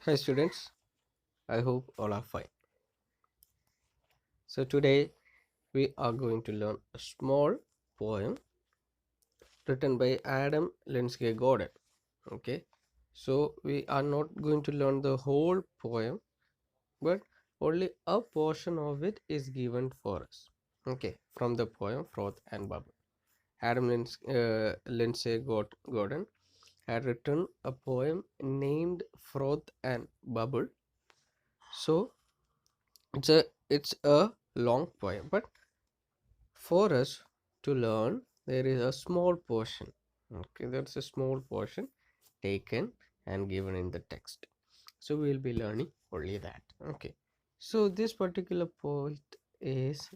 Hi students, I hope all are fine. So today we are going to learn a small poem written by Adam Linsky Gordon. Okay, so we are not going to learn the whole poem, but only a portion of it is given for us. Okay, from the poem Froth and Bubble. Lindsay Gordon had written a poem named Froth and Bubble. So it's a long poem, but for us to learn, there is a small portion. Okay, there's a small portion taken and given in the text. So we'll be learning only that. Okay. So this particular poet is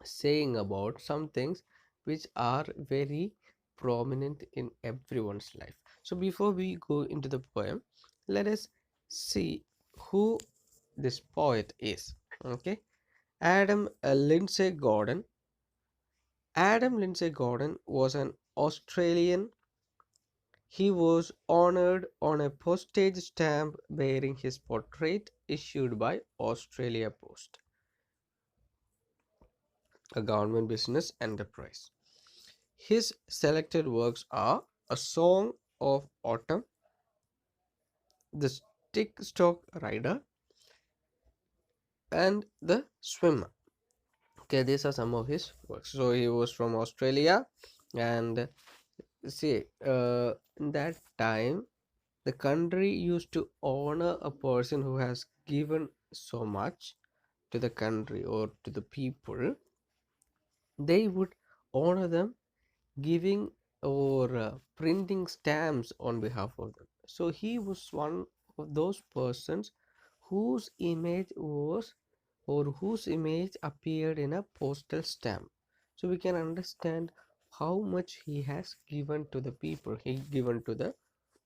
saying about some things which are very prominent in everyone's life. So before we go into the poem, let us see who this poet is. Okay. Adam Lindsay Gordon was an Australian. He was honored on a postage stamp bearing his portrait issued by Australia Post, a government business enterprise. His selected works are A Song of Autumn, The Stick Stock Rider, and The Swimmer. Okay, these are some of his works. So he was from Australia, and see, in that time the country used to honor a person who has given so much to the country or to the people. They would honor them giving or printing stamps on behalf of them. So he was one of those persons whose image was or whose image appeared in a postal stamp. So we can understand how much he has given to the people, he given to the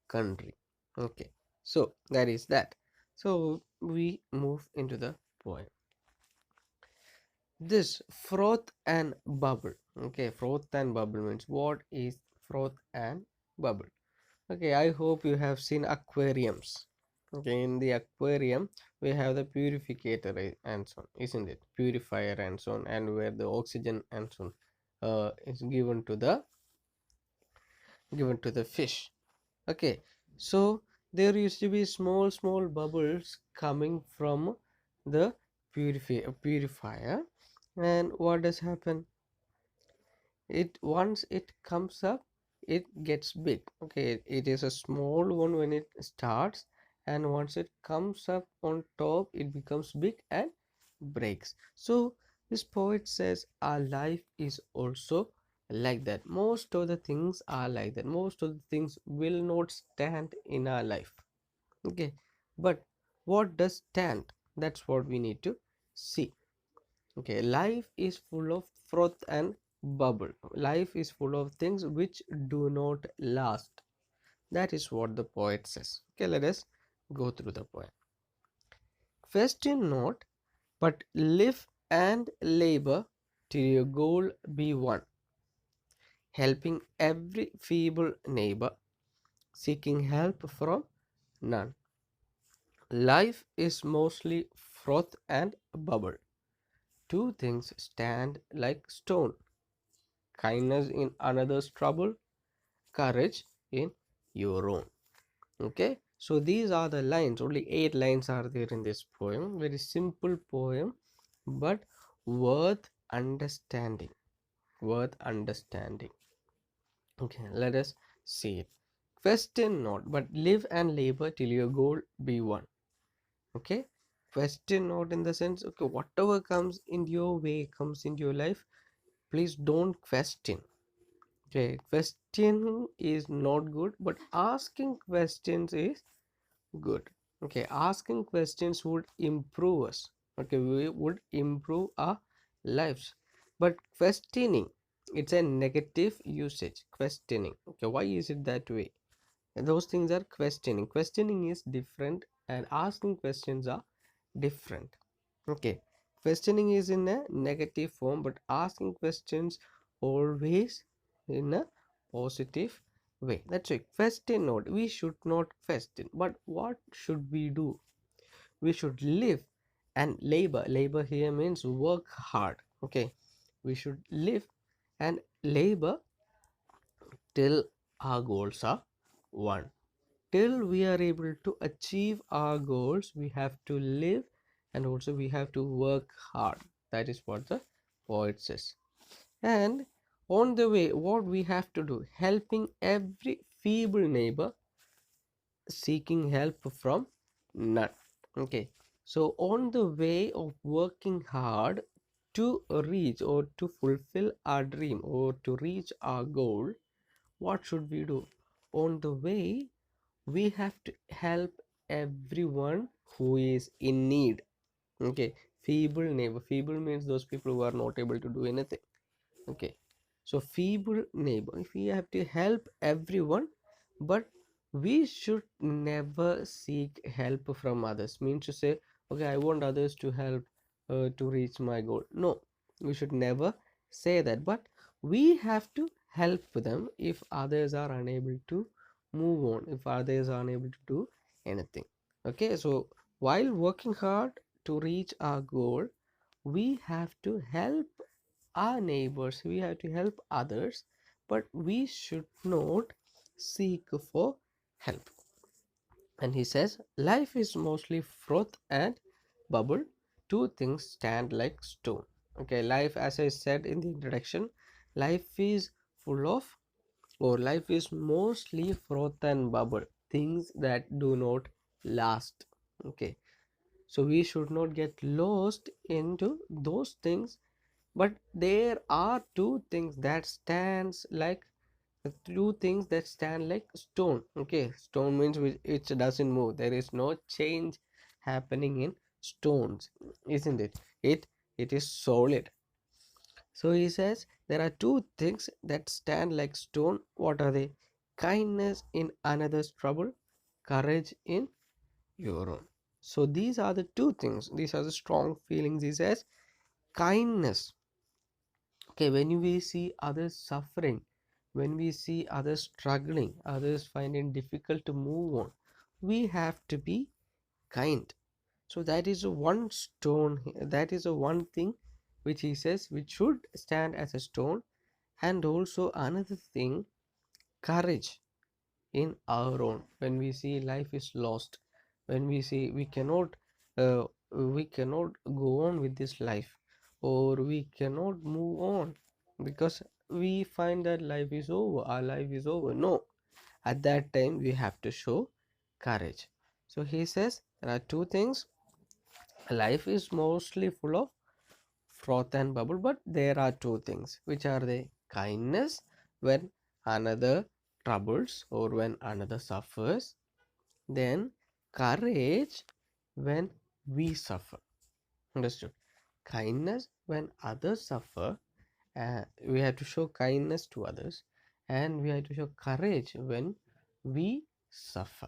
country. Okay, so that is that. So we move into the poem. This froth and bubble. Okay, froth and bubble means what is froth and bubble? Okay, I hope you have seen aquariums. Okay, in the aquarium we have the purificator and so on, isn't it? Purifier and so on, and where the oxygen and so on is given to the fish. Okay, so there used to be small bubbles coming from the purifier, and what does happen? It once it comes up, it gets big. Okay, it is a small one when it starts, and once it comes up on top, it becomes big and breaks. So this poet says our life is also like that. Most of the things are like that. Most of the things will not stand in our life. Okay, but what does stand? That's what we need to see. Okay, life is full of froth and bubble. Life is full of things which do not last. That is what the poet says. Okay, let us go through the poem. Question not, but live and labor till your goal be won, helping every feeble neighbor, seeking help from none. Life is mostly froth and bubble. Two things stand like stone: kindness in another's trouble, courage in your own. Okay, so these are the lines. Only 8 lines are there in this poem. Very simple poem, but worth understanding. Worth understanding. Okay, let us see it. Question not, but live and labor till your goal be won. Okay, question not in the sense, okay, whatever comes in your way, comes into your life, please don't question. Okay, questioning is not good, but asking questions is good. Okay, asking questions would improve us. Okay, we would improve our lives. But questioning, it's a negative usage. Questioning. Okay, why is it that way? And those things are questioning. Questioning is different, and asking questions are different. Okay, questioning is in a negative form, but asking questions always in a positive way. That's a question note. We should not question, but what should we do? We should live and labor. Labor here means work hard. Okay, we should live and labor till our goals are won. Till we are able to achieve our goals, we have to live and also we have to work hard. That is what the poet says. And on the way, what we have to do, helping every feeble neighbor, seeking help from none. Okay, so on the way of working hard to reach or to fulfill our dream or to reach our goal, what should we do? On the way, we have to help everyone who is in need. Okay, feeble neighbor, feeble means those people who are not able to do anything. Okay, so feeble neighbor, if we have to help everyone, but we should never seek help from others. Means to say, okay, I want others to help to reach my goal. No, we should never say that, but we have to help them if others are unable to move on, if others are unable to do anything. Okay, so while working hard to reach our goal, we have to help our neighbors, we have to help others, but we should not seek for help. And he says, life is mostly froth and bubble, two things stand like stone. Okay, life, as I said in the introduction, life is full of, or life is mostly froth and bubble, things that do not last. Okay, so we should not get lost into those things, but there are two things that stands like, two things that stand like stone. Okay, stone means it doesn't move, there is no change happening in stones, isn't it? It is solid. So he says there are two things that stand like stone. What are they? Kindness in another's trouble, courage in your own. So these are the two things, these are the strong feelings. He says kindness. Okay, when we see others suffering, when we see others struggling, others finding difficult to move on, we have to be kind. So that is a one stone, that is a one thing which he says which should stand as a stone. And also another thing, courage in our own. When we see life is lost, when we see uh, we cannot go on with this life, or we cannot move on because we find that life is over, our life is over. No, at that time we have to show courage. So he says there are two things. Life is mostly full of froth and bubble, but there are two things. Which are they? Kindness when another troubles or when another suffers, then courage when we suffer. Understood? Kindness when others suffer, we have to show kindness to others, and we have to show courage when we suffer.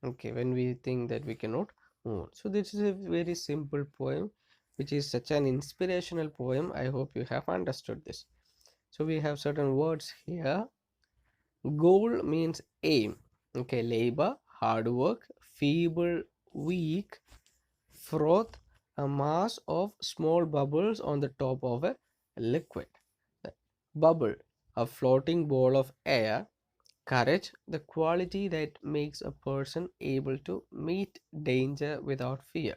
Okay, when we think that we cannot move on. So this is a very simple poem, which is such an inspirational poem. I hope you have understood this. So we have certain words here. Goal means aim. Okay, labor, hard work. Feeble, weak. Froth, a mass of small bubbles on the top of a liquid. Bubble, a floating ball of air. Courage, the quality that makes a person able to meet danger without fear.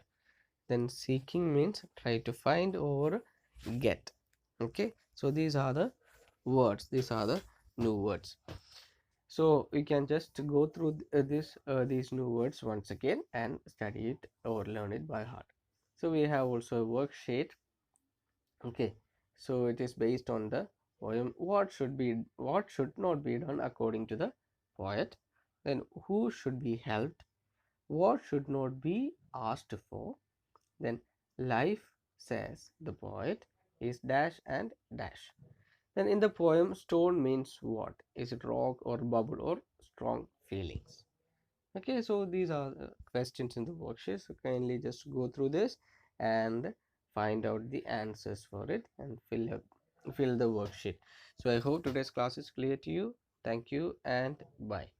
Then seeking means try to find or get. Okay, so these are the words, these are the new words. So we can just go through these new words once again and study it or learn it by heart. So we have also a worksheet. Okay, so it is based on the poem. What should not be done according to the poet. Then who should be helped, what should not be asked for. Then life, says the poet, is dash and dash. Then in the poem, stone means what? Is it rock or bubble or strong feelings? Okay, so these are the questions in the worksheet. So kindly just go through this and find out the answers for it and fill the worksheet. So I hope today's class is clear to you. Thank you and bye.